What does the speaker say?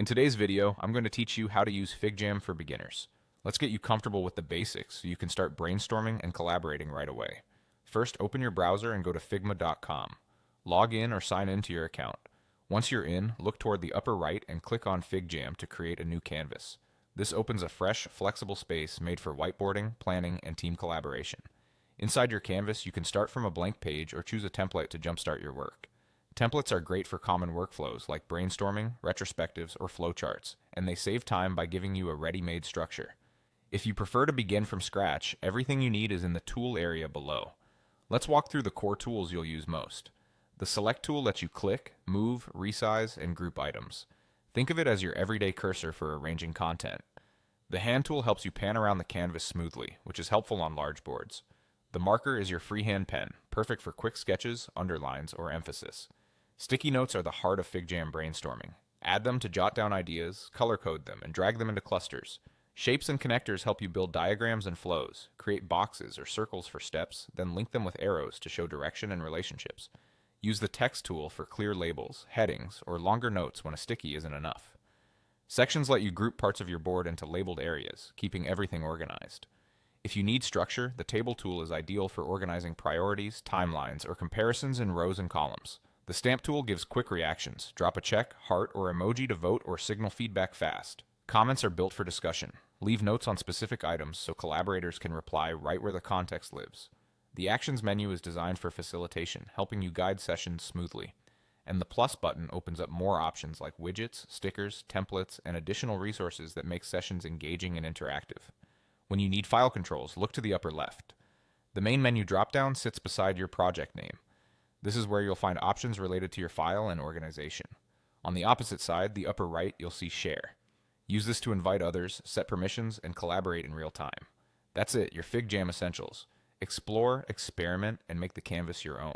In today's video, I'm going to teach you how to use FigJam for beginners. Let's get you comfortable with the basics so you can start brainstorming and collaborating right away. First, open your browser and go to figma.com. Log in or sign in to your account. Once you're in, look toward the upper right and click on FigJam to create a new canvas. This opens a fresh, flexible space made for whiteboarding, planning, and team collaboration. Inside your canvas, you can start from a blank page or choose a template to jumpstart your work. Templates are great for common workflows like brainstorming, retrospectives, or flowcharts, and they save time by giving you a ready-made structure. If you prefer to begin from scratch, everything you need is in the tool area below. Let's walk through the core tools you'll use most. The Select tool lets you click, move, resize, and group items. Think of it as your everyday cursor for arranging content. The Hand tool helps you pan around the canvas smoothly, which is helpful on large boards. The Marker is your freehand pen, perfect for quick sketches, underlines, or emphasis. Sticky notes are the heart of FigJam brainstorming. Add them to jot down ideas, color code them, and drag them into clusters. Shapes and connectors help you build diagrams and flows, create boxes or circles for steps, then link them with arrows to show direction and relationships. Use the Text tool for clear labels, headings, or longer notes when a sticky isn't enough. Sections let you group parts of your board into labeled areas, keeping everything organized. If you need structure, the Table tool is ideal for organizing priorities, timelines, or comparisons in rows and columns. The Stamp tool gives quick reactions. Drop a check, heart, or emoji to vote or signal feedback fast. Comments are built for discussion. Leave notes on specific items so collaborators can reply right where the context lives. The Actions menu is designed for facilitation, helping you guide sessions smoothly. And the Plus button opens up more options like widgets, stickers, templates, and additional resources that make sessions engaging and interactive. When you need file controls, look to the upper left. The main menu dropdown sits beside your project name. This is where you'll find options related to your file and organization. On the opposite side, the upper right, you'll see Share. Use this to invite others, set permissions, and collaborate in real time. That's it, your FigJam essentials. Explore, experiment, and make the canvas your own.